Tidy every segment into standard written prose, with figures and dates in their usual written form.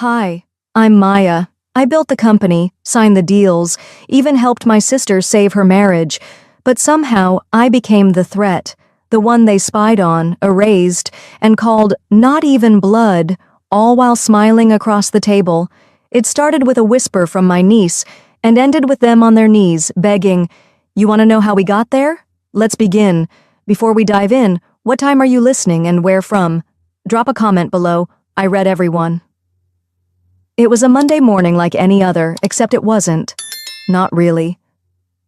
Hi, I'm Maya. I built the company, signed the deals, even helped my sister save her marriage, but somehow I became the threat, the one they spied on, erased, and called not even blood, all while smiling across the table. It started with a whisper from my niece and ended with them on their knees, begging, "You want to know how we got there? Let's begin. Before we dive in, what time are you listening and where from? Drop a comment below. I read everyone." It was a Monday morning like any other, except it wasn't. Not really.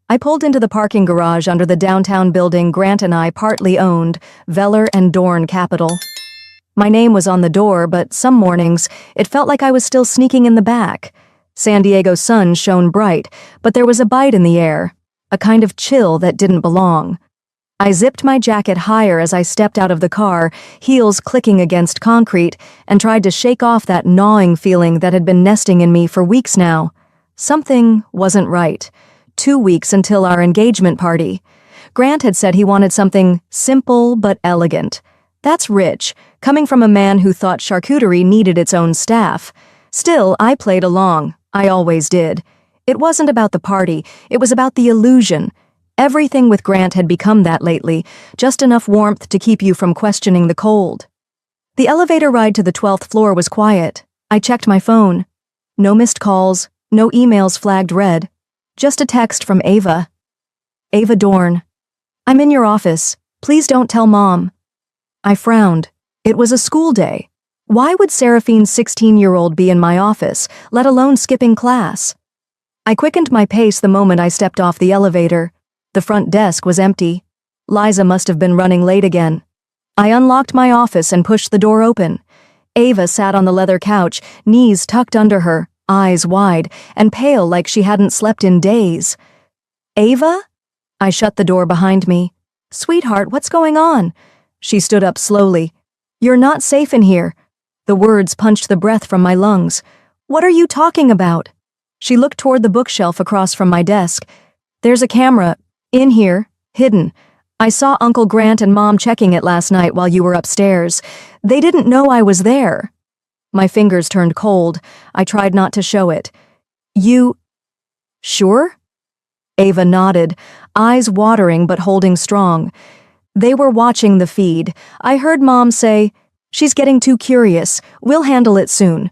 I pulled into the parking garage under the downtown building Grant and I partly owned, Veller and Dorn Capital. My name was on the door, but some mornings, it felt like I was still sneaking in the back. San Diego's sun shone bright, but there was a bite in the air, a kind of chill that didn't belong. I zipped my jacket higher as I stepped out of the car, heels clicking against concrete, and tried to shake off that gnawing feeling that had been nesting in me for weeks now. Something wasn't right. 2 weeks until our engagement party. Grant had said he wanted something simple but elegant. That's rich, coming from a man who thought charcuterie needed its own staff. Still, I played along. I always did. It wasn't about the party, it was about the illusion. Everything with Grant had become that lately, just enough warmth to keep you from questioning the cold. The elevator ride to the 12th floor was quiet. I checked my phone. No missed calls, no emails flagged red. Just a text from Ava. Ava Dorn. "I'm in your office. Please don't tell Mom." I frowned. It was a school day. Why would Seraphine's 16-year-old be in my office, let alone skipping class? I quickened my pace the moment I stepped off the elevator. The front desk was empty. Liza must have been running late again. I unlocked my office and pushed the door open. Ava sat on the leather couch, knees tucked under her, eyes wide, and pale like she hadn't slept in days. "Ava?" I shut the door behind me. "Sweetheart, what's going on?" She stood up slowly. "You're not safe in here." The words punched the breath from my lungs. "What are you talking about?" She looked toward the bookshelf across from my desk. "There's a camera. In here, hidden. I saw Uncle Grant and Mom checking it last night while you were upstairs. They didn't know I was there." My fingers turned cold. I tried not to show it. "You... sure?" Ava nodded, eyes watering but holding strong. "They were watching the feed. I heard Mom say, 'She's getting too curious. We'll handle it soon.'"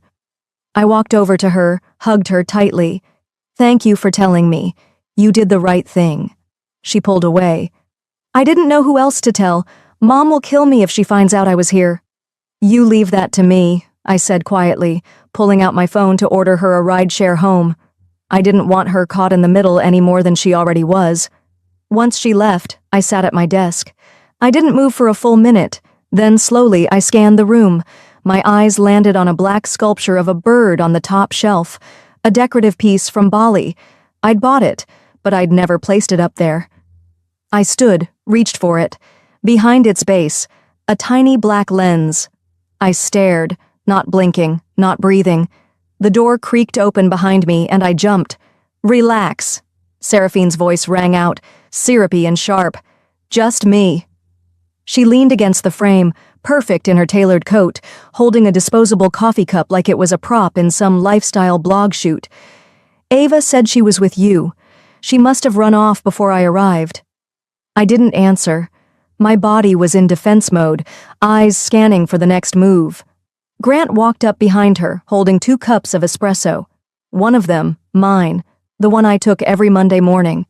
I walked over to her, hugged her tightly. "Thank you for telling me. You did the right thing." She pulled away. "I didn't know who else to tell. Mom will kill me if she finds out I was here." "You leave that to me," I said quietly, pulling out my phone to order her a rideshare home. I didn't want her caught in the middle any more than she already was. Once she left, I sat at my desk. I didn't move for a full minute. Then slowly I scanned the room. My eyes landed on a black sculpture of a bird on the top shelf, a decorative piece from Bali. I'd bought it, but I'd never placed it up there. I stood, reached for it. Behind its base, a tiny black lens. I stared, not blinking, not breathing. The door creaked open behind me and I jumped. "Relax." Seraphine's voice rang out, syrupy and sharp. "Just me." She leaned against the frame, perfect in her tailored coat, holding a disposable coffee cup like it was a prop in some lifestyle blog shoot. "Ava said she was with you. She must have run off before I arrived." I didn't answer. My body was in defense mode, eyes scanning for the next move. Grant walked up behind her, holding 2 cups of espresso. One of them, mine, the one I took every Monday morning.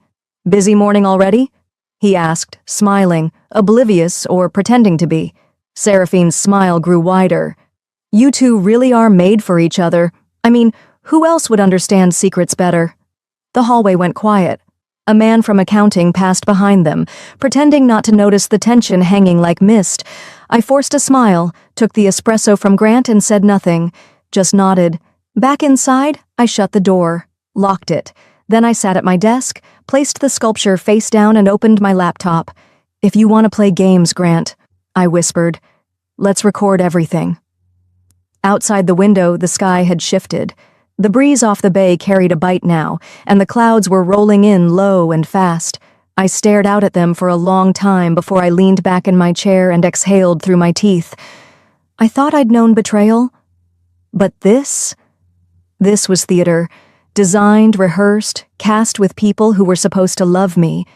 "Busy morning already?" he asked, smiling, oblivious or pretending to be. Seraphine's smile grew wider. "You two really are made for each other. I mean, who else would understand secrets better?" The hallway went quiet. A man from accounting passed behind them, pretending not to notice the tension hanging like mist. I forced a smile, took the espresso from Grant and said nothing, just nodded. Back inside, I shut the door, locked it. Then I sat at my desk, placed the sculpture face down and opened my laptop. "If you want to play games, Grant," I whispered, "let's record everything." Outside the window, the sky had shifted. The breeze off the bay carried a bite now, and the clouds were rolling in low and fast. I stared out at them for a long time before I leaned back in my chair and exhaled through my teeth. I thought I'd known betrayal, But this was theater, designed, rehearsed, cast with people who were supposed to love me.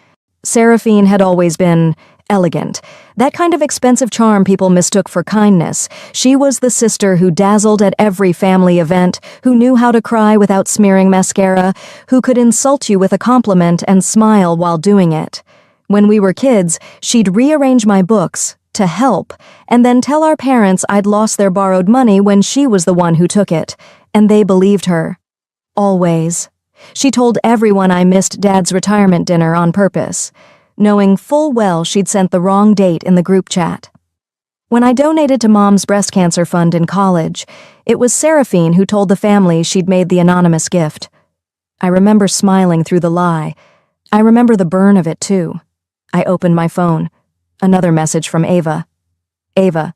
Seraphine had always been elegant, that kind of expensive charm people mistook for kindness. She was the sister who dazzled at every family event, who knew how to cry without smearing mascara, who could insult you with a compliment and smile while doing it. When we were kids, she'd rearrange my books to help, and then tell our parents I'd lost their borrowed money when she was the one who took it, and they believed her. Always. She told everyone I missed Dad's retirement dinner on purpose, knowing full well she'd sent the wrong date in the group chat. When I donated to Mom's breast cancer fund in college, it was Seraphine who told the family she'd made the anonymous gift. I remember smiling through the lie. I remember the burn of it, too. I opened my phone. Another message from Ava. Ava,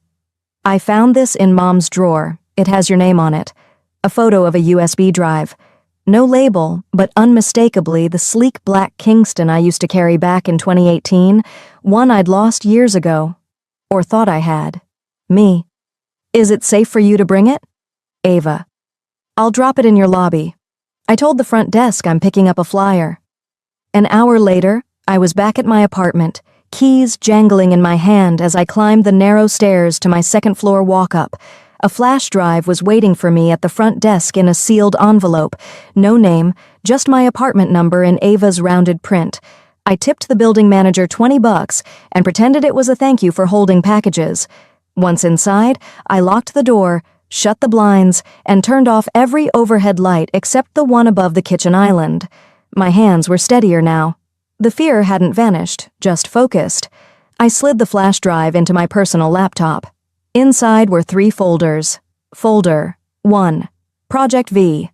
I found this in Mom's drawer. It has your name on it. A photo of a USB drive. No label, but unmistakably the sleek black Kingston I used to carry back in 2018, one I'd lost years ago. Or thought I had. Me. Is it safe for you to bring it? Ava. I'll drop it in your lobby. I told the front desk I'm picking up a flyer. An hour later, I was back at my apartment, keys jangling in my hand as I climbed the narrow stairs to my second-floor walk-up. A flash drive was waiting for me at the front desk in a sealed envelope. No name, just my apartment number in Ava's rounded print. I tipped the building manager $20 and pretended it was a thank you for holding packages. Once inside, I locked the door, shut the blinds, and turned off every overhead light except the one above the kitchen island. My hands were steadier now. The fear hadn't vanished, just focused. I slid the flash drive into my personal laptop. Inside were 3 folders. Folder 1, Project V.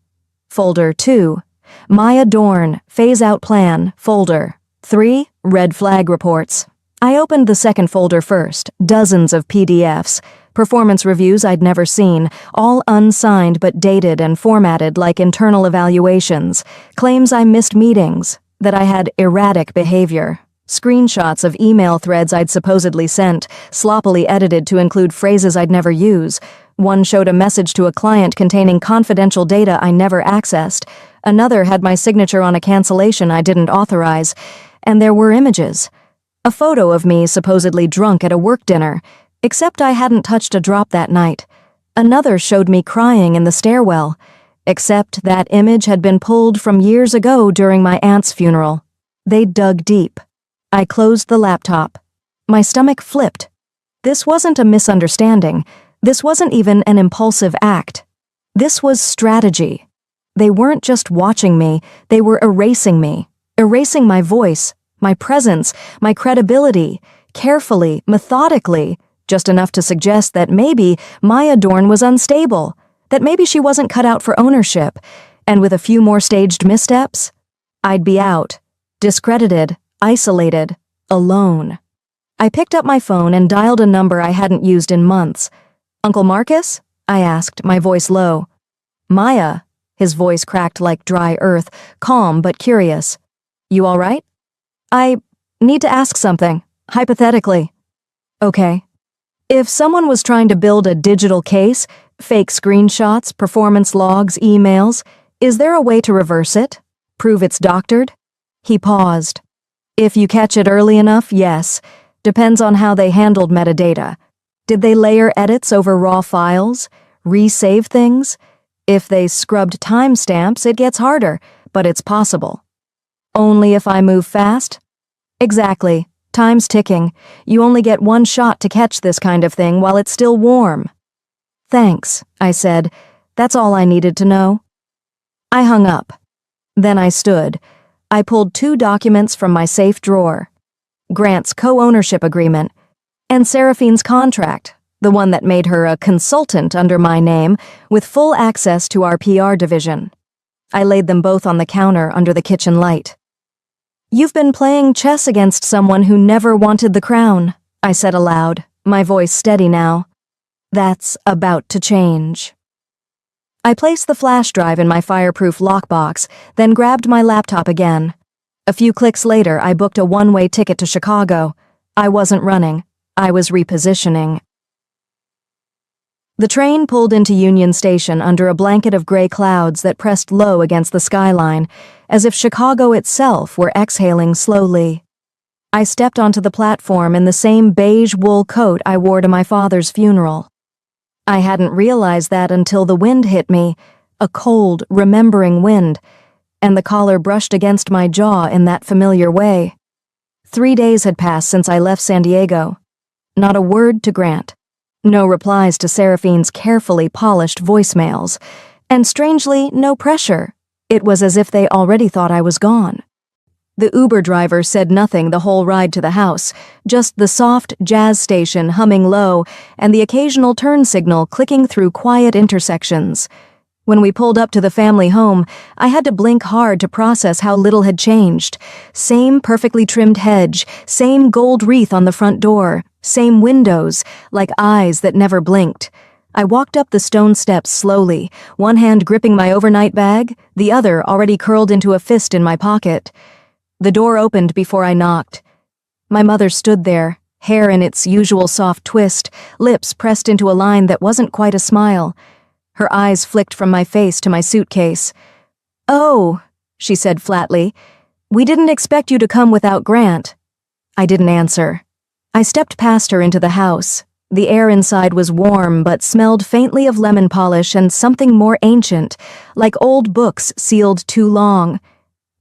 Folder 2, Maya Dorn, Phase-Out Plan, Folder 3, Red Flag Reports. I opened the second folder first, dozens of PDFs, performance reviews I'd never seen, all unsigned but dated and formatted like internal evaluations, claims I missed meetings, that I had erratic behavior. Screenshots of email threads I'd supposedly sent, sloppily edited to include phrases I'd never use. One showed a message to a client containing confidential data I never accessed. Another had my signature on a cancellation I didn't authorize. And there were images. A photo of me supposedly drunk at a work dinner, except I hadn't touched a drop that night. Another showed me crying in the stairwell, except that image had been pulled from years ago during my aunt's funeral. They dug deep. I closed the laptop. My stomach flipped. This wasn't a misunderstanding. This wasn't even an impulsive act. This was strategy. They weren't just watching me, they were erasing me, erasing my voice, my presence, my credibility, carefully, methodically, just enough to suggest that maybe Maya Dorn was unstable, that maybe she wasn't cut out for ownership, and with a few more staged missteps, I'd be out, discredited, isolated, alone. I picked up my phone and dialed a number I hadn't used in months. Uncle Marcus? I asked, my voice low. Maya, his voice cracked like dry earth, calm but curious. You all right? I need to ask something, hypothetically. Okay. If someone was trying to build a digital case, fake screenshots, performance logs, emails, is there a way to reverse it? Prove it's doctored? He paused. If you catch it early enough, yes. Depends on how they handled metadata. Did they layer edits over raw files? Resave things? If they scrubbed timestamps, it gets harder, but it's possible. Only if I move fast? Exactly. Time's ticking. You only get one shot to catch this kind of thing while it's still warm. Thanks, I said. That's all I needed to know. I hung up. Then I stood. I pulled 2 documents from my safe drawer. Grant's co-ownership agreement, and Seraphine's contract, the one that made her a consultant under my name, with full access to our PR division. I laid them both on the counter under the kitchen light. You've been playing chess against someone who never wanted the crown, I said aloud, my voice steady now. That's about to change. I placed the flash drive in my fireproof lockbox, then grabbed my laptop again. A few clicks later, I booked a one-way ticket to Chicago. I wasn't running. I was repositioning. The train pulled into Union Station under a blanket of gray clouds that pressed low against the skyline, as if Chicago itself were exhaling slowly. I stepped onto the platform in the same beige wool coat I wore to my father's funeral. I hadn't realized that until the wind hit me, a cold, remembering wind, and the collar brushed against my jaw in that familiar way. 3 days had passed since I left San Diego. Not a word to Grant. No replies to Seraphine's carefully polished voicemails, and strangely, no pressure. It was as if they already thought I was gone. The Uber driver said nothing the whole ride to the house, just the soft jazz station humming low and the occasional turn signal clicking through quiet intersections. When we pulled up to the family home, I had to blink hard to process how little had changed. Same perfectly trimmed hedge, same gold wreath on the front door, same windows, like eyes that never blinked. I walked up the stone steps slowly, one hand gripping my overnight bag, the other already curled into a fist in my pocket. The door opened before I knocked. My mother stood there, hair in its usual soft twist, lips pressed into a line that wasn't quite a smile. Her eyes flicked from my face to my suitcase. "Oh," she said flatly, "we didn't expect you to come without Grant." I didn't answer. I stepped past her into the house. The air inside was warm but smelled faintly of lemon polish and something more ancient, like old books sealed too long.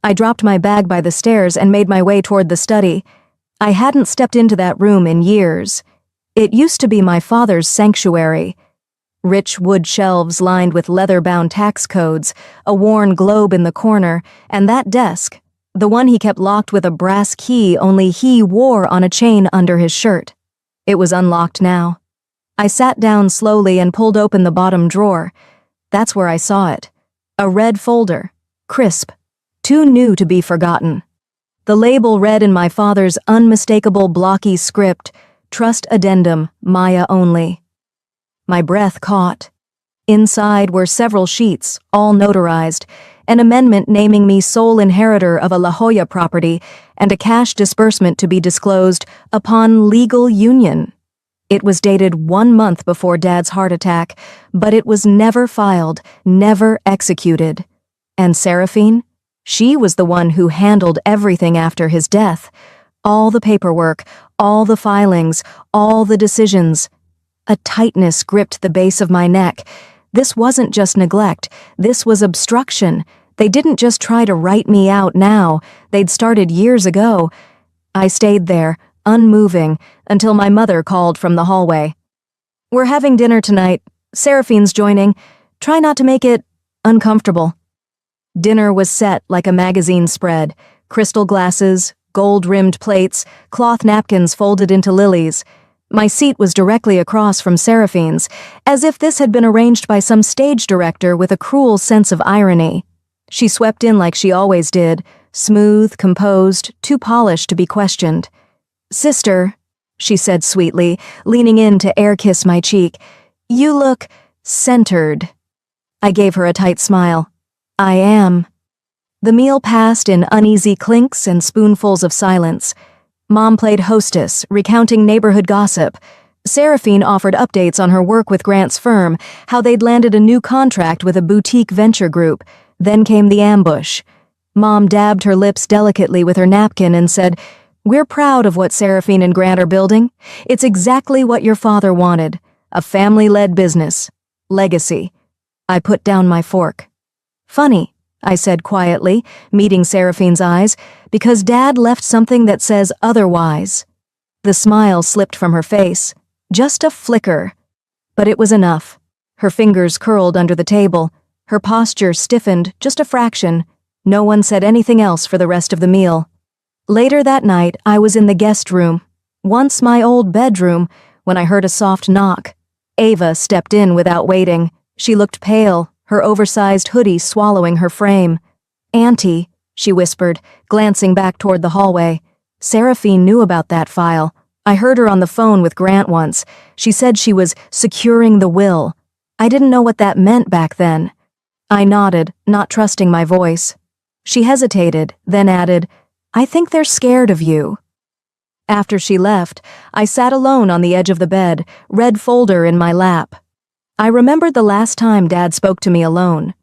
I dropped my bag by the stairs and made my way toward the study. I hadn't stepped into that room in years. It used to be my father's sanctuary. Rich wood shelves lined with leather-bound tax codes, a worn globe in the corner, and that desk, the one he kept locked with a brass key only he wore on a chain under his shirt. It was unlocked now. I sat down slowly and pulled open the bottom drawer. That's where I saw it. A red folder, crisp, too new to be forgotten. The label read in my father's unmistakable blocky script, "Trust Addendum, Maya only." My breath caught. Inside were several sheets, all notarized, an amendment naming me sole inheritor of a La Jolla property, and a cash disbursement to be disclosed upon legal union. It was dated 1 month before Dad's heart attack, but it was never filed, never executed. And Seraphine? She was the one who handled everything after his death. All the paperwork, all the filings, all the decisions. A tightness gripped the base of my neck. This wasn't just neglect, this was obstruction. They didn't just try to write me out now, they'd started years ago. I stayed there, unmoving, until my mother called from the hallway. "We're having dinner tonight. Seraphine's joining. Try not to make it uncomfortable." Dinner was set like a magazine spread. Crystal glasses, gold-rimmed plates, cloth napkins folded into lilies. My seat was directly across from Seraphine's, as if this had been arranged by some stage director with a cruel sense of irony. She swept in like she always did, smooth, composed, too polished to be questioned. "Sister," she said sweetly, leaning in to air-kiss my cheek, "you look centered." I gave her a tight smile. "I am." The meal passed in uneasy clinks and spoonfuls of silence. Mom played hostess, recounting neighborhood gossip. Seraphine offered updates on her work with Grant's firm, how they'd landed a new contract with a boutique venture group. Then came the ambush. Mom dabbed her lips delicately with her napkin and said, "We're proud of what Seraphine and Grant are building. It's exactly what your father wanted. A family-led business. Legacy." I put down my fork. "Funny," I said quietly, meeting Seraphine's eyes, "because Dad left something that says otherwise." The smile slipped from her face. Just a flicker. But it was enough. Her fingers curled under the table. Her posture stiffened just a fraction. No one said anything else for the rest of the meal. Later that night, I was in the guest room, once my old bedroom, when I heard a soft knock. Ava stepped in without waiting. She looked pale, her oversized hoodie swallowing her frame. "Auntie," she whispered, glancing back toward the hallway. Seraphine knew about that file. I heard her on the phone with Grant once. She said she was securing the will. I didn't know what that meant back then. I nodded, not trusting my voice. She hesitated, then added, "I think they're scared of you." After she left, I sat alone on the edge of the bed, red folder in my lap. I remembered the last time Dad spoke to me alone.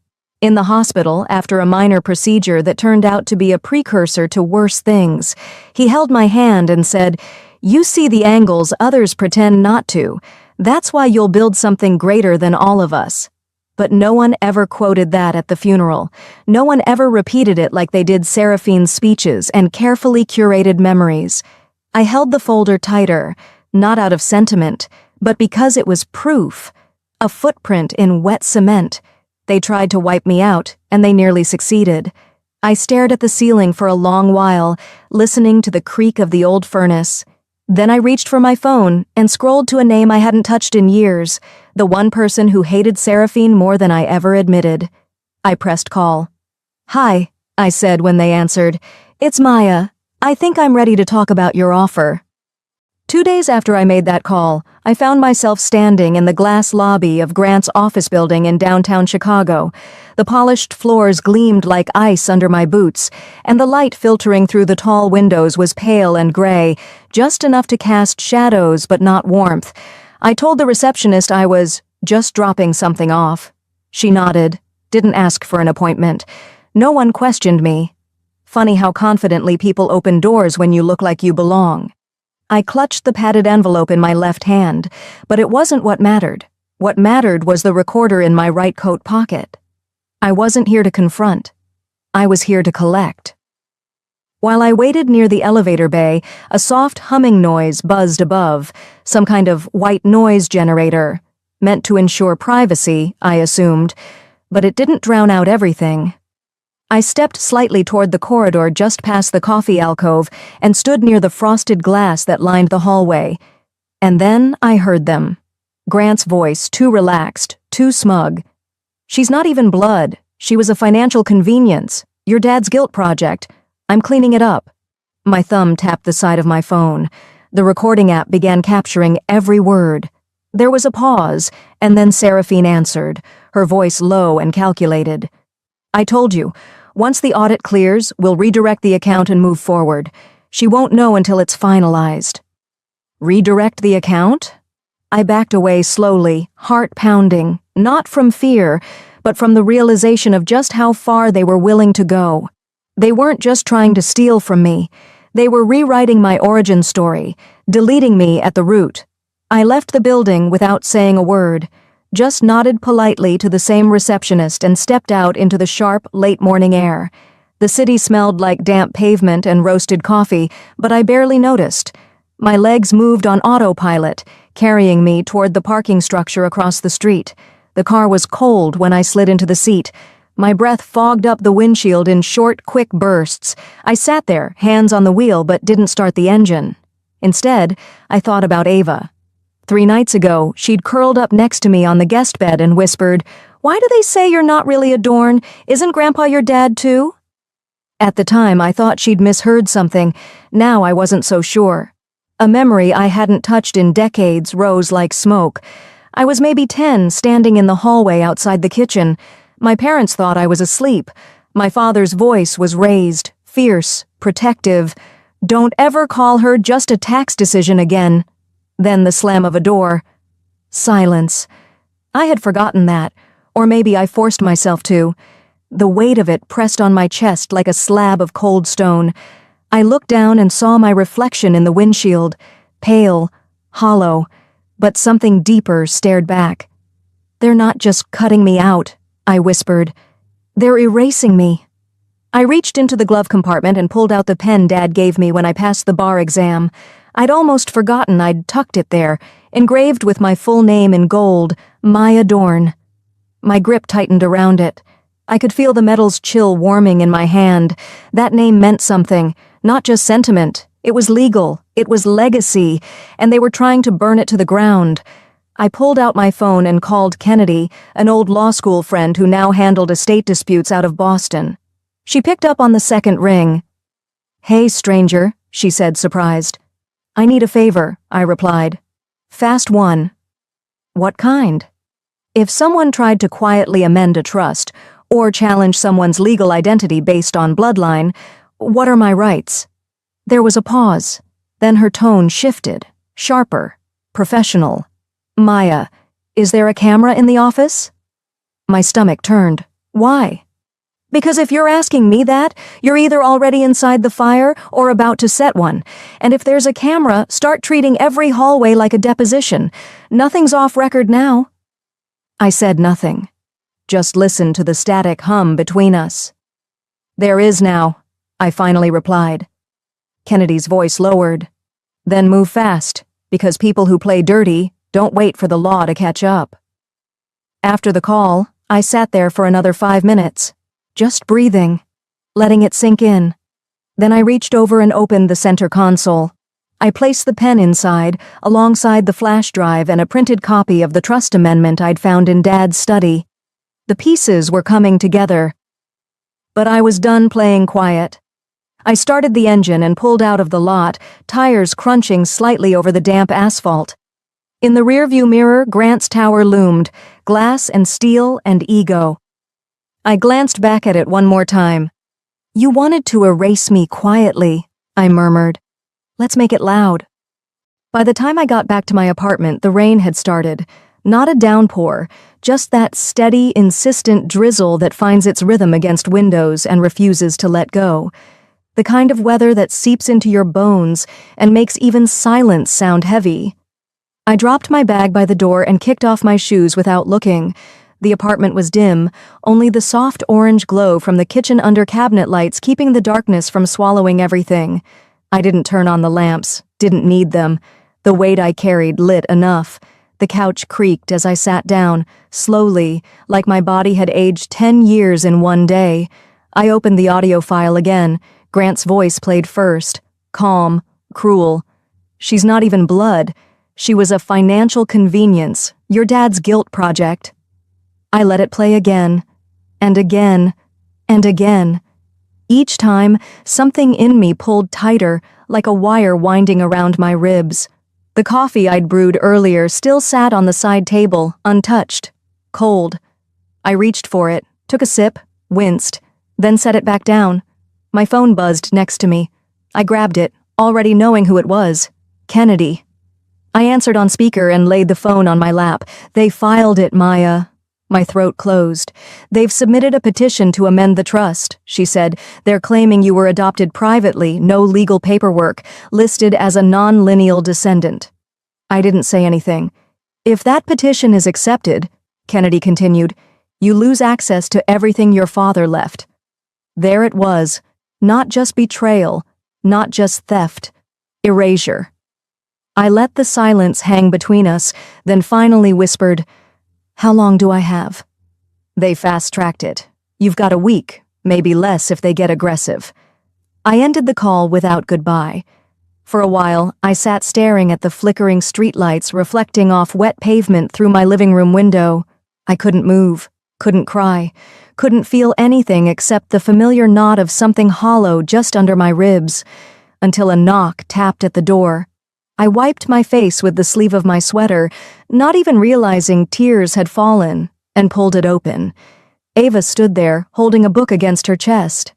In the hospital, after a minor procedure that turned out to be a precursor to worse things, he held my hand and said, "You see the angles others pretend not to. That's why you'll build something greater than all of us." But no one ever quoted that at the funeral. No one ever repeated it like they did Seraphine's speeches and carefully curated memories. I held the folder tighter, not out of sentiment, but because it was proof. A footprint in wet cement. They tried to wipe me out, and they nearly succeeded. I stared at the ceiling for a long while, listening to the creak of the old furnace. Then I reached for my phone and scrolled to a name I hadn't touched in years, the one person who hated Seraphine more than I ever admitted. I pressed call. "Hi," I said when they answered. "It's Maya. I think I'm ready to talk about your offer." 2 days after I made that call, I found myself standing in the glass lobby of Grant's office building in downtown Chicago. The polished floors gleamed like ice under my boots, and the light filtering through the tall windows was pale and gray, just enough to cast shadows but not warmth. I told the receptionist I was just dropping something off. She nodded, didn't ask for an appointment. No one questioned me. Funny how confidently people open doors when you look like you belong. I clutched the padded envelope in my left hand, but it wasn't what mattered. What mattered was the recorder in my right coat pocket. I wasn't here to confront. I was here to collect. While I waited near the elevator bay, a soft humming noise buzzed above, some kind of white noise generator, meant to ensure privacy, I assumed, but it didn't drown out everything. I stepped slightly toward the corridor just past the coffee alcove and stood near the frosted glass that lined the hallway. And then I heard them. Grant's voice, too relaxed, too smug. "She's not even blood. She was a financial convenience. Your dad's guilt project. I'm cleaning it up." My thumb tapped the side of my phone. The recording app began capturing every word. There was a pause, and then Seraphine answered, her voice low and calculated. "I told you. Once the audit clears, we'll redirect the account and move forward. She won't know until it's finalized." Redirect the account? I backed away slowly, heart pounding, not from fear, but from the realization of just how far they were willing to go. They weren't just trying to steal from me. They were rewriting my origin story, deleting me at the root. I left the building without saying a word. Just nodded politely to the same receptionist and stepped out into the sharp, late-morning air. The city smelled like damp pavement and roasted coffee, but I barely noticed. My legs moved on autopilot, carrying me toward the parking structure across the street. The car was cold when I slid into the seat. My breath fogged up the windshield in short, quick bursts. I sat there, hands on the wheel, but didn't start the engine. Instead, I thought about Ava. 3 nights ago, she'd curled up next to me on the guest bed and whispered, "Why do they say you're not really a Dorn? Isn't Grandpa your dad too?" At the time, I thought she'd misheard something. Now I wasn't so sure. A memory I hadn't touched in decades rose like smoke. I was maybe 10, standing in the hallway outside the kitchen. My parents thought I was asleep. My father's voice was raised, fierce, protective. "Don't ever call her just a tax decision again." Then the slam of a door. Silence. I had forgotten that, or maybe I forced myself to. The weight of it pressed on my chest like a slab of cold stone. I looked down and saw my reflection in the windshield, pale, hollow, but something deeper stared back. "They're not just cutting me out," I whispered. "They're erasing me." I reached into the glove compartment and pulled out the pen Dad gave me when I passed the bar exam. I'd almost forgotten I'd tucked it there, engraved with my full name in gold, Maya Dorn. My grip tightened around it. I could feel the metal's chill warming in my hand. That name meant something, not just sentiment. It was legal, it was legacy, and they were trying to burn it to the ground. I pulled out my phone and called Kennedy, an old law school friend who now handled estate disputes out of Boston. She picked up on the second ring. "Hey, stranger," she said, surprised. "I need a favor," I replied. "Fast one." "What kind?" If someone tried to quietly amend a trust, or challenge someone's legal identity based on bloodline, what are my rights? There was a pause. Then her tone shifted, sharper, professional. "Maya, Is there a camera in the office? My stomach turned. Why? Because if you're asking me that, you're either already inside the fire or about to set one. And if there's a camera, start treating every hallway like a deposition. Nothing's off record now. I said nothing. Just listened to the static hum between us. There is now, I finally replied. Kennedy's voice lowered. Then move fast, because people who play dirty don't wait for the law to catch up. After the call, I sat there for another 5 minutes, just breathing, letting it sink in. Then I reached over and opened the center console. I placed the pen inside, alongside the flash drive and a printed copy of the trust amendment I'd found in Dad's study. The pieces were coming together. But I was done playing quiet. I started the engine and pulled out of the lot, tires crunching slightly over the damp asphalt. In the rearview mirror, Grant's tower loomed, glass and steel and ego. I glanced back at it one more time. You wanted to erase me quietly, I murmured. Let's make it loud. By the time I got back to my apartment, the rain had started. Not a downpour, just that steady, insistent drizzle that finds its rhythm against windows and refuses to let go. The kind of weather that seeps into your bones and makes even silence sound heavy. I dropped my bag by the door and kicked off my shoes without looking. The apartment was dim, only the soft orange glow from the kitchen under-cabinet lights keeping the darkness from swallowing everything. I didn't turn on the lamps, didn't need them. The weight I carried lit enough. The couch creaked as I sat down, slowly, like my body had aged 10 years in one day. I opened the audio file again. Grant's voice played first. Calm, cruel. She's not even blood. She was a financial convenience, your dad's guilt project. I let it play again, and again, and again. Each time, something in me pulled tighter, like a wire winding around my ribs. The coffee I'd brewed earlier still sat on the side table, untouched, cold. I reached for it, took a sip, winced, then set it back down. My phone buzzed next to me. I grabbed it, already knowing who it was. Kennedy. I answered on speaker and laid the phone on my lap. They filed it, Maya. My throat closed. They've submitted a petition to amend the trust, she said. They're claiming you were adopted privately, no legal paperwork, listed as a non-lineal descendant. I didn't say anything. If that petition is accepted, Kennedy continued, you lose access to everything your father left. There it was. Not just betrayal, not just theft. Erasure. I let the silence hang between us, then finally whispered, How long do I have? They fast-tracked it. You've got a week, maybe less if they get aggressive. I ended the call without goodbye. For a while, I sat staring at the flickering streetlights reflecting off wet pavement through my living room window. I couldn't move, couldn't cry, couldn't feel anything except the familiar knot of something hollow just under my ribs, until a knock tapped at the door. I wiped my face with the sleeve of my sweater, not even realizing tears had fallen, and pulled it open. Ava stood there, holding a book against her chest.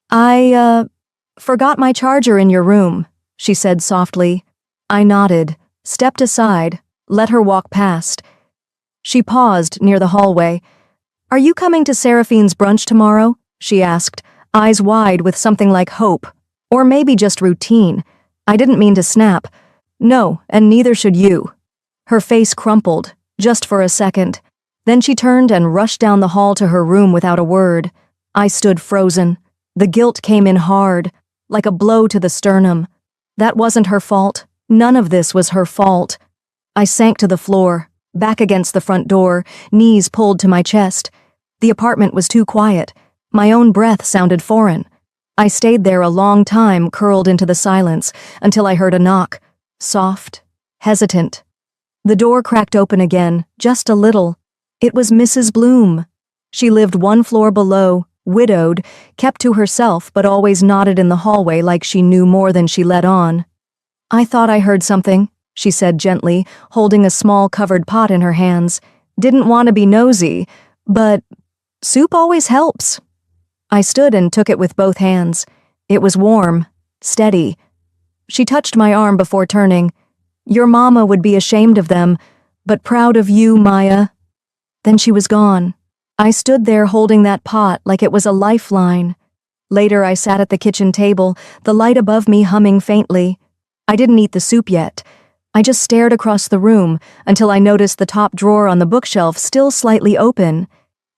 I forgot my charger in your room, she said softly. I nodded, stepped aside, let her walk past. She paused near the hallway. Are you coming to Seraphine's brunch tomorrow? She asked, eyes wide with something like hope, or maybe just routine. I didn't mean to snap. No, and neither should you. Her face crumpled, just for a second. Then she turned and rushed down the hall to her room without a word. I stood frozen. The guilt came in hard, like a blow to the sternum. That wasn't her fault. None of this was her fault. I sank to the floor, back against the front door, knees pulled to my chest. The apartment was too quiet. My own breath sounded foreign. I stayed there a long time, curled into the silence, until I heard a knock. Soft, hesitant. The door cracked open again, just a little. It was Mrs. Bloom. She lived one floor below, widowed, kept to herself but always nodded in the hallway like she knew more than she let on. I thought I heard something, she said gently, holding a small covered pot in her hands. Didn't want to be nosy, but soup always helps. I stood and took it with both hands. It was warm, steady. She touched my arm before turning. Your mama would be ashamed of them. But proud of you, Maya." Then she was gone. I stood there holding that pot like it was a lifeline. Later I sat at the kitchen table, the light above me humming faintly. I didn't eat the soup yet. I just stared across the room until I noticed the top drawer on the bookshelf still slightly open.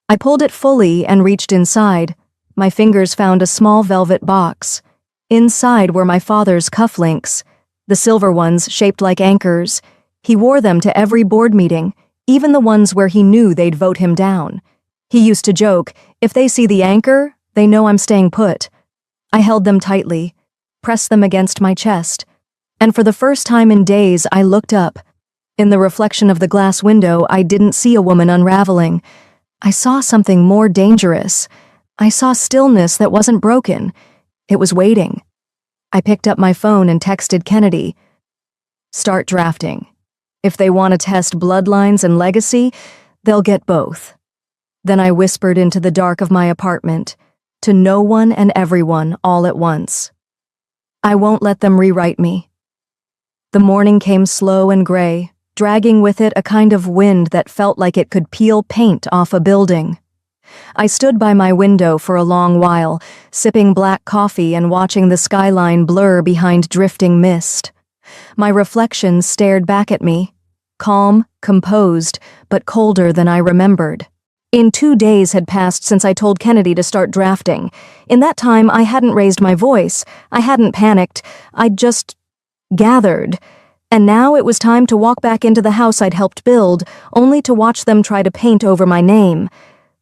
I pulled it fully and reached inside. My fingers found a small velvet box. Inside were my father's cufflinks, the silver ones shaped like anchors. He wore them to every board meeting, even the ones where he knew they'd vote him down. He used to joke, "If they see the anchor, they know I'm staying put." I held them tightly, pressed them against my chest, and for the first time in days I looked up. In the reflection of the glass window, I didn't see a woman unraveling. I saw something more dangerous. I saw stillness that wasn't broken. It was waiting. I picked up my phone and texted Kennedy. "Start drafting. If they want to test bloodlines and legacy, they'll get both." Then I whispered into the dark of my apartment, to no one and everyone all at once. "I won't let them rewrite me." The morning came slow and gray, dragging with it a kind of wind that felt like it could peel paint off a building. I stood by my window for a long while, sipping black coffee and watching the skyline blur behind drifting mist. My reflection stared back at me, calm, composed, but colder than I remembered. 2 days had passed since I told Kennedy to start drafting. In that time, I hadn't raised my voice. I hadn't panicked. I'd just gathered. And now it was time to walk back into the house I'd helped build, only to watch them try to paint over my name.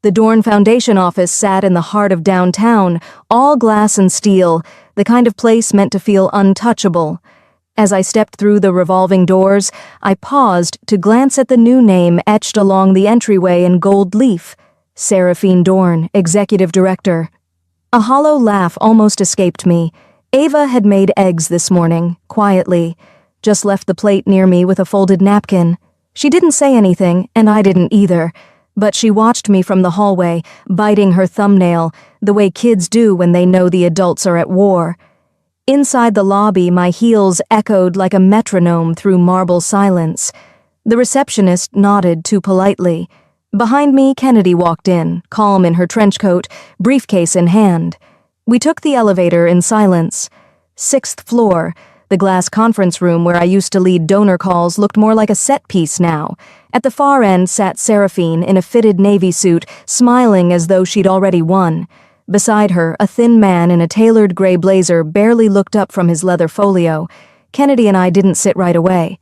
The Dorn Foundation office sat in the heart of downtown, all glass and steel, the kind of place meant to feel untouchable. As I stepped through the revolving doors, I paused to glance at the new name etched along the entryway in gold leaf: Seraphine Dorn, Executive Director. A hollow laugh almost escaped me. Ava had made eggs this morning, quietly, just left the plate near me with a folded napkin. She didn't say anything, and I didn't either, but she watched me from the hallway, biting her thumbnail, the way kids do when they know the adults are at war. Inside the lobby, my heels echoed like a metronome through marble silence. The receptionist nodded too politely. Behind me, Kennedy walked in, calm in her trench coat, briefcase in hand. We took the elevator in silence. 6th floor. The glass conference room where I used to lead donor calls looked more like a set piece now. At the far end sat Seraphine in a fitted navy suit, smiling as though she'd already won. Beside her, a thin man in a tailored gray blazer barely looked up from his leather folio. Kennedy and I didn't sit right away.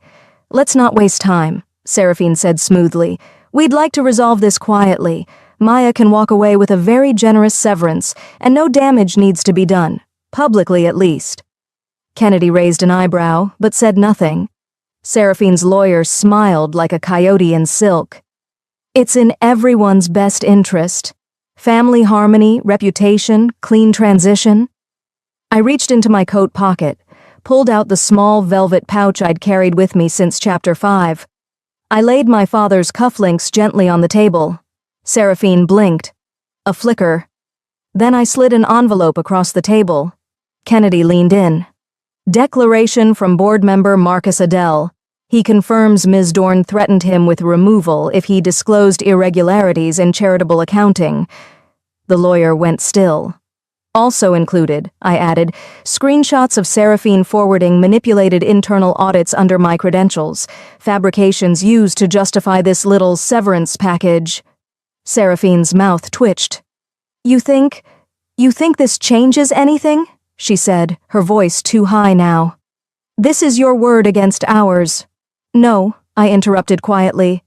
"Let's not waste time," Seraphine said smoothly. "We'd like to resolve this quietly. Maya can walk away with a very generous severance, and no damage needs to be done. Publicly, at least." Kennedy raised an eyebrow, but said nothing. Seraphine's lawyer smiled like a coyote in silk. "It's in everyone's best interest. Family harmony, reputation, clean transition." I reached into my coat pocket, pulled out the small velvet pouch I'd carried with me since Chapter 5. I laid my father's cufflinks gently on the table. Seraphine blinked. A flicker. Then I slid an envelope across the table. Kennedy leaned in. "Declaration from board member Marcus Adele. He confirms Ms. Dorn threatened him with removal if he disclosed irregularities in charitable accounting." The lawyer went still. "Also included," I added, "screenshots of Seraphine forwarding manipulated internal audits under my credentials, fabrications used to justify this little severance package." Seraphine's mouth twitched. You think this changes anything?" she said, her voice too high now. "This is your word against ours." "No," I interrupted quietly,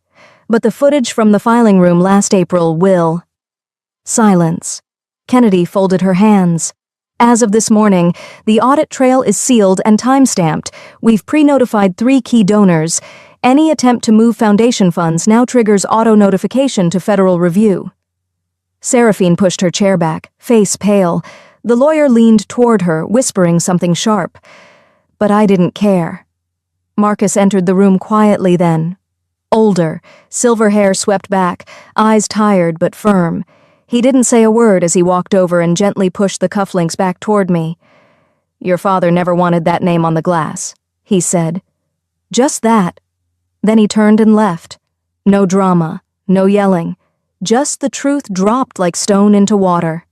"but the footage from the filing room last April will." Silence. Kennedy folded her hands. "As of this morning, the audit trail is sealed and time-stamped. We've pre-notified 3 key donors. Any attempt to move foundation funds now triggers auto-notification to federal review." Seraphine pushed her chair back, face pale. The lawyer leaned toward her, whispering something sharp. But I didn't care. Marcus entered the room quietly then. Older, silver hair swept back, eyes tired but firm. He didn't say a word as he walked over and gently pushed the cufflinks back toward me. "Your father never wanted that name on the glass," he said. Just that. Then he turned and left. No drama, no yelling. Just the truth dropped like stone into water.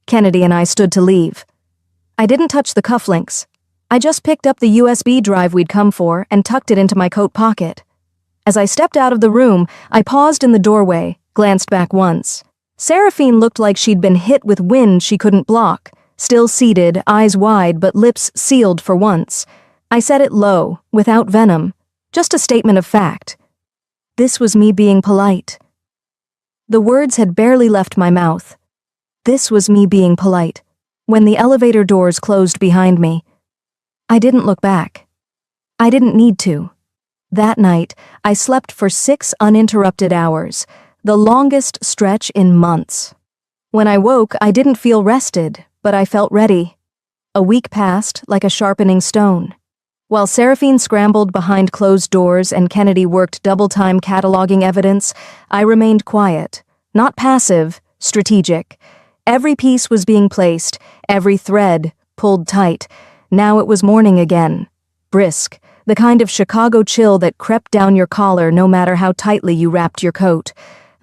Kennedy and I stood to leave. I didn't touch the cufflinks. I just picked up the USB drive we'd come for and tucked it into my coat pocket. As I stepped out of the room, I paused in the doorway, glanced back once. Seraphine looked like she'd been hit with wind she couldn't block, still seated, eyes wide but lips sealed for once. I said it low, without venom, just a statement of fact. This was me being polite. The words had barely left my mouth. This was me being polite. When the elevator doors closed behind me, I didn't look back. I didn't need to. That night, I slept for 6 uninterrupted hours, the longest stretch in months. When I woke, I didn't feel rested, but I felt ready. A week passed like a sharpening stone. While Seraphine scrambled behind closed doors and Kennedy worked double-time cataloging evidence, I remained quiet, not passive, strategic. Every piece was being placed, every thread pulled tight. Now it was morning again. Brisk, the kind of Chicago chill that crept down your collar no matter how tightly you wrapped your coat.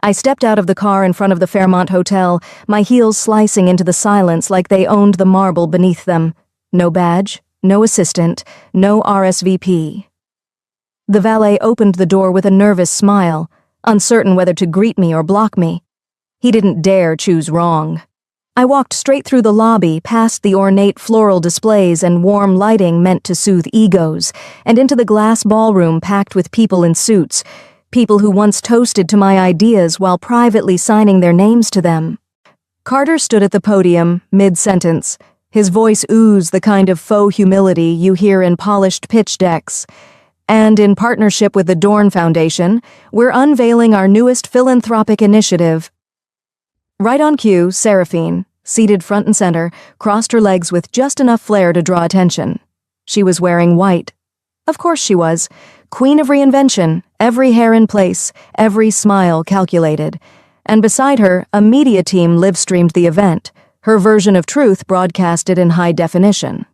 I stepped out of the car in front of the Fairmont Hotel, my heels slicing into the silence like they owned the marble beneath them. No badge, no assistant, no RSVP. The valet opened the door with a nervous smile, uncertain whether to greet me or block me. He didn't dare choose wrong. I walked straight through the lobby, past the ornate floral displays and warm lighting meant to soothe egos, and into the glass ballroom packed with people in suits, people who once toasted to my ideas while privately signing their names to them. Carter stood at the podium, mid-sentence. His voice oozed the kind of faux humility you hear in polished pitch decks. And in partnership with the Dorn Foundation, we're unveiling our newest philanthropic initiative. Right on cue, Seraphine, seated front and center, crossed her legs with just enough flair to draw attention. She was wearing white. Of course she was. Queen of reinvention, every hair in place, every smile calculated. And beside her, a media team live-streamed the event, her version of truth broadcasted in high definition.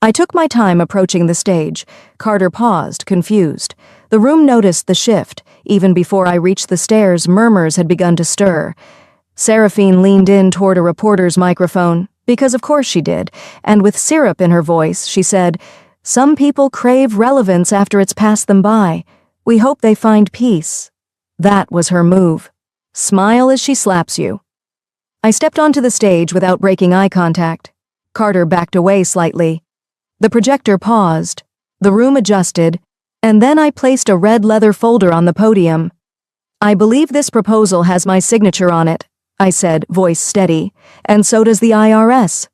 I took my time approaching the stage. Carter paused, confused. The room noticed the shift. Even before I reached the stairs, murmurs had begun to stir. Seraphine leaned in toward a reporter's microphone, because of course she did, and with syrup in her voice, she said, "Some people crave relevance after it's passed them by. We hope they find peace." That was her move. Smile as she slaps you. I stepped onto the stage without breaking eye contact. Carter backed away slightly. The projector paused. The room adjusted, and then I placed a red leather folder on the podium. "I believe this proposal has my signature on it," I said, voice steady, "and so does the IRS."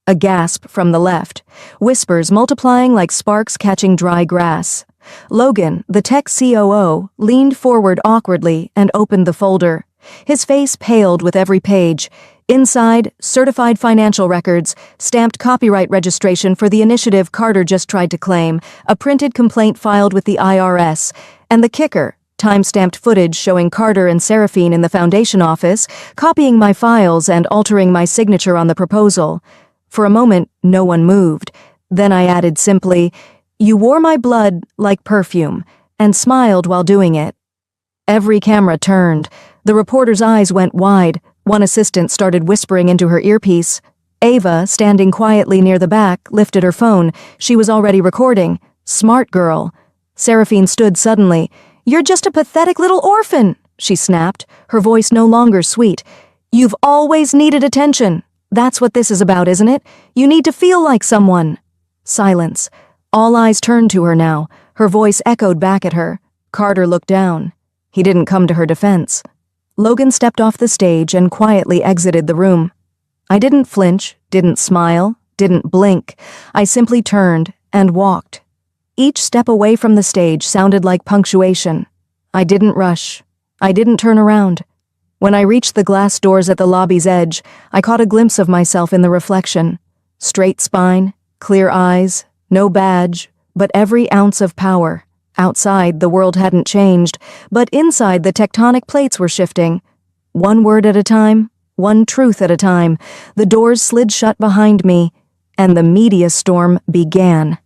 A gasp from the left, whispers multiplying like sparks catching dry grass. Logan, the tech COO, leaned forward awkwardly and opened the folder. His face paled with every page. Inside, certified financial records, stamped copyright registration for the initiative Carter just tried to claim, a printed complaint filed with the IRS, and the kicker, time-stamped footage showing Carter and Seraphine in the foundation office, copying my files and altering my signature on the proposal. For a moment, no one moved. Then I added simply, "You wore my blood like perfume," and smiled while doing it. Every camera turned. The reporter's eyes went wide. One assistant started whispering into her earpiece. Ava, standing quietly near the back, lifted her phone. She was already recording. Smart girl. Seraphine stood suddenly. "You're just a pathetic little orphan," she snapped, her voice no longer sweet. "You've always needed attention. That's what this is about, isn't it? You need to feel like someone." Silence. All eyes turned to her now. Her voice echoed back at her. Carter looked down. He didn't come to her defense. Logan stepped off the stage and quietly exited the room. I didn't flinch, didn't smile, didn't blink. I simply turned and walked. Each step away from the stage sounded like punctuation. I didn't rush. I didn't turn around. When I reached the glass doors at the lobby's edge, I caught a glimpse of myself in the reflection. Straight spine, clear eyes, no badge, but every ounce of power. Outside, the world hadn't changed, but inside, the tectonic plates were shifting. One word at a time, one truth at a time, the doors slid shut behind me, and the media storm began.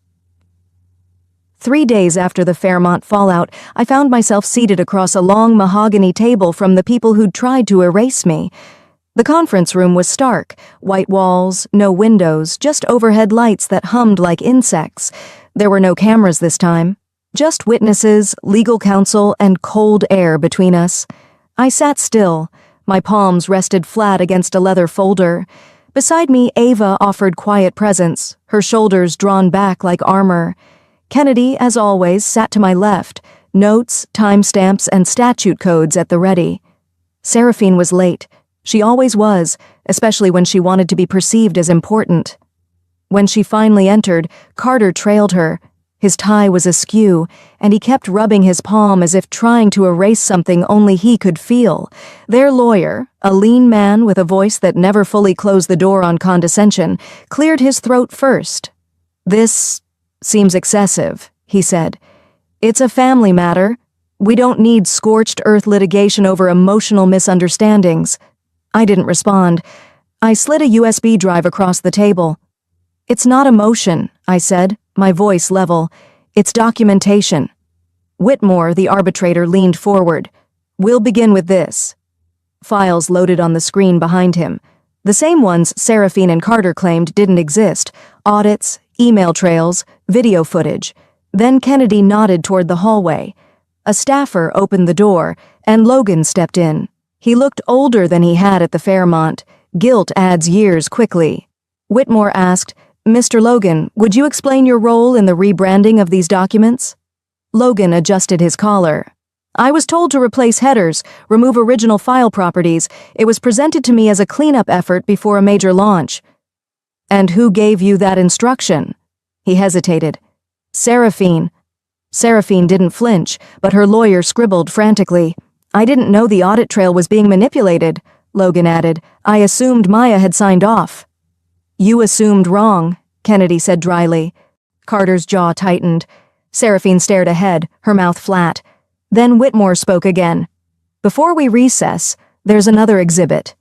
3 days after the Fairmont fallout, I found myself seated across a long mahogany table from the people who'd tried to erase me. The conference room was stark, white walls, no windows, just overhead lights that hummed like insects. There were no cameras this time. Just witnesses, legal counsel, and cold air between us. I sat still. My palms rested flat against a leather folder. Beside me, Ava offered quiet presence, her shoulders drawn back like armor. Kennedy, as always, sat to my left, notes, timestamps, and statute codes at the ready. Seraphine was late. She always was, especially when she wanted to be perceived as important. When she finally entered, Carter trailed her. His tie was askew, and he kept rubbing his palm as if trying to erase something only he could feel. Their lawyer, a lean man with a voice that never fully closed the door on condescension, cleared his throat first. "This seems excessive," he said. "It's a family matter. We don't need scorched earth litigation over emotional misunderstandings." I didn't respond. I slid a USB drive across the table. "It's not emotion," I said, my voice level. "It's documentation." Whitmore, the arbitrator, leaned forward. "We'll begin with this." Files loaded on the screen behind him. The same ones Seraphine and Carter claimed didn't exist. Audits, email trails, video footage. Then Kennedy nodded toward the hallway. A staffer opened the door, and Logan stepped in. He looked older than he had at the Fairmont. Guilt adds years quickly. Whitmore asked, "Mr. Logan, would you explain your role in the rebranding of these documents?" Logan adjusted his collar. "I was told to replace headers, remove original file properties. It was presented to me as a cleanup effort before a major launch." "And who gave you that instruction?" He hesitated. "Seraphine." Seraphine didn't flinch, but her lawyer scribbled frantically. "I didn't know the audit trail was being manipulated," Logan added. "I assumed Maya had signed off." "You assumed wrong," Kennedy said dryly. Carter's jaw tightened. Seraphine stared ahead, her mouth flat. Then Whitmore spoke again. "Before we recess, there's another exhibit."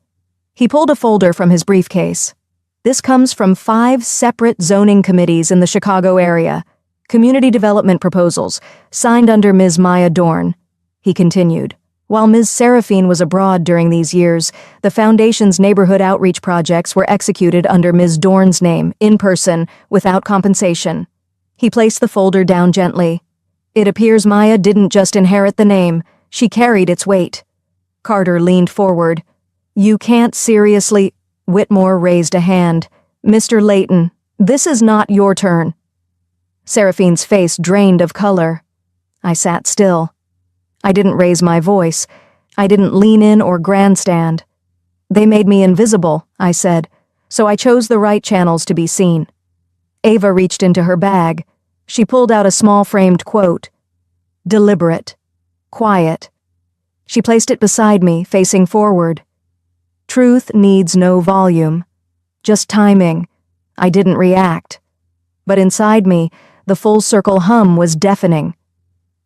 He pulled a folder from his briefcase. "This comes from 5 separate zoning committees in the Chicago area. Community development proposals, signed under Ms. Maya Dorn." He continued. "While Ms. Seraphine was abroad during these years, the Foundation's neighborhood outreach projects were executed under Ms. Dorn's name, in person, without compensation." He placed the folder down gently. "It appears Maya didn't just inherit the name, she carried its weight." Carter leaned forward. "You can't seriously—" Whitmore raised a hand. "Mr. Layton, this is not your turn." Seraphine's face drained of color. I sat still. I didn't raise my voice. I didn't lean in or grandstand. "They made me invisible," I said, "so I chose the right channels to be seen." Ava reached into her bag. She pulled out a small framed quote. "Deliberate. Quiet." She placed it beside me, facing forward. "Truth needs no volume. Just timing." I didn't react. But inside me, the full circle hum was deafening.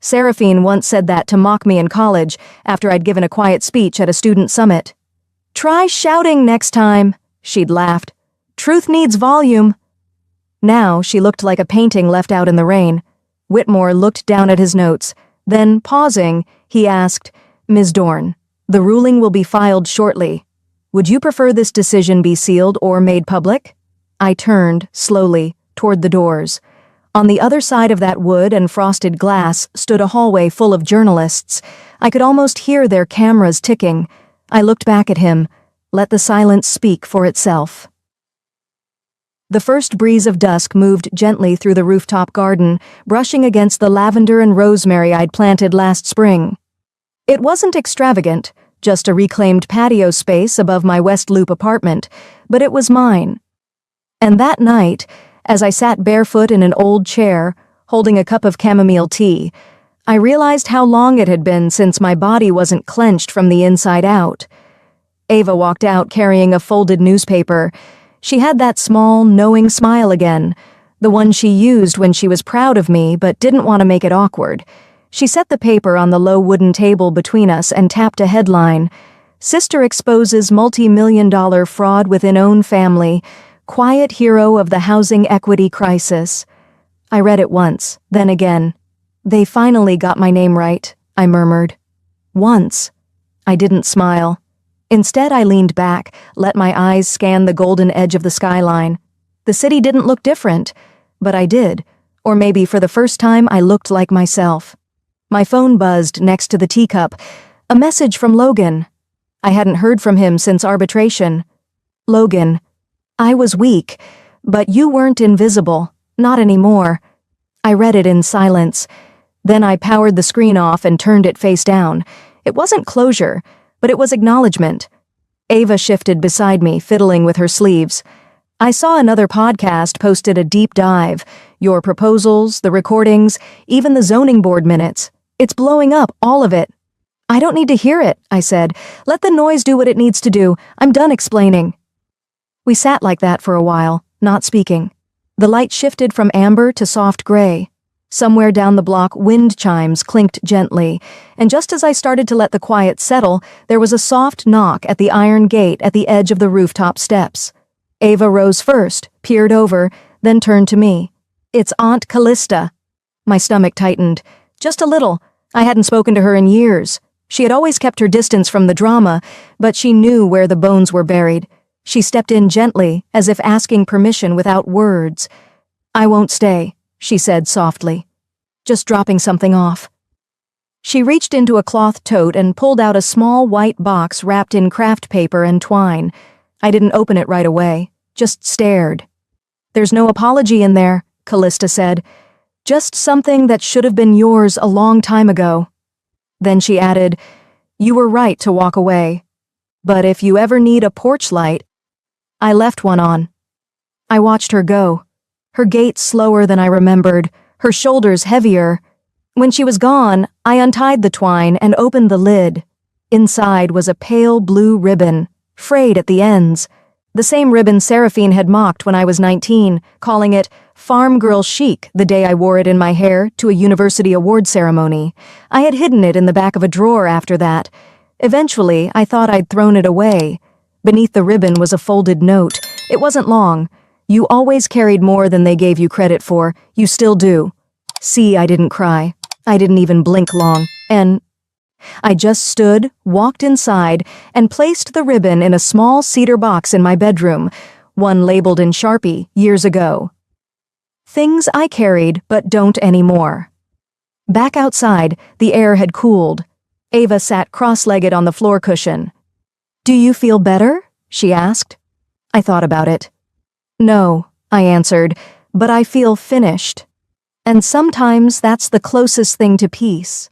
Seraphine once said that to mock me in college after I'd given a quiet speech at a student summit. "Try shouting next time," she'd laughed. "Truth needs volume." Now she looked like a painting left out in the rain. Whitmore looked down at his notes. Then, pausing, he asked, "Ms. Dorn, the ruling will be filed shortly. Would you prefer this decision be sealed or made public?" I turned, slowly, toward the doors. On the other side of that wood and frosted glass stood a hallway full of journalists. I could almost hear their cameras ticking. I looked back at him. Let the silence speak for itself. The first breeze of dusk moved gently through the rooftop garden, brushing against the lavender and rosemary I'd planted last spring. It wasn't extravagant, just a reclaimed patio space above my West Loop apartment, but it was mine. And that night, as I sat barefoot in an old chair, holding a cup of chamomile tea, I realized how long it had been since my body wasn't clenched from the inside out. Ava walked out carrying a folded newspaper. She had that small, knowing smile again, the one she used when she was proud of me but didn't want to make it awkward. She set the paper on the low wooden table between us and tapped a headline. "Sister exposes multi-million-dollar fraud within own family. Quiet hero of the housing equity crisis." I read it once, then again. They finally got my name right, I murmured. Once. I didn't smile. Instead, I leaned back, let my eyes scan the golden edge of the skyline. The city didn't look different, but I did. Or maybe for the first time I looked like myself. My phone buzzed next to the teacup. A message from Logan. I hadn't heard from him since arbitration. Logan, I was weak, but you weren't invisible. Not anymore. I read it in silence. Then I powered the screen off and turned it face down. It wasn't closure, but it was acknowledgement. Ava shifted beside me, fiddling with her sleeves. I saw another podcast posted a deep dive. Your proposals, the recordings, even the zoning board minutes. It's blowing up, all of it. I don't need to hear it, I said. Let the noise do what it needs to do. I'm done explaining. We sat like that for a while, not speaking. The light shifted from amber to soft gray. Somewhere down the block, wind chimes clinked gently, and just as I started to let the quiet settle, there was a soft knock at the iron gate at the edge of the rooftop steps. Ava rose first, peered over, then turned to me. It's Aunt Callista. My stomach tightened. Just a little. I hadn't spoken to her in years. She had always kept her distance from the drama, but she knew where the bones were buried. She stepped in gently, as if asking permission without words. I won't stay, she said softly. Just dropping something off. She reached into a cloth tote and pulled out a small white box wrapped in craft paper and twine. I didn't open it right away, just stared. There's no apology in there, Callista said. Just something that should have been yours a long time ago. Then she added, you were right to walk away. But if you ever need a porch light, I left one on. I watched her go. Her gait slower than I remembered, her shoulders heavier. When she was gone, I untied the twine and opened the lid. Inside was a pale blue ribbon, frayed at the ends. The same ribbon Seraphine had mocked when I was 19, calling it farm girl chic the day I wore it in my hair to a university award ceremony. I had hidden it in the back of a drawer after that. Eventually, I thought I'd thrown it away. Beneath the ribbon was a folded note. It wasn't long. You always carried more than they gave you credit for. You still do. See, I didn't cry. I didn't even blink long. And I just stood, walked inside, and placed the ribbon in a small cedar box in my bedroom, one labeled in Sharpie years ago. Things I carried but don't anymore. Back outside, the air had cooled. Ava sat cross-legged on the floor cushion. Do you feel better? She asked. I thought about it. No, I answered, but I feel finished. And sometimes that's the closest thing to peace.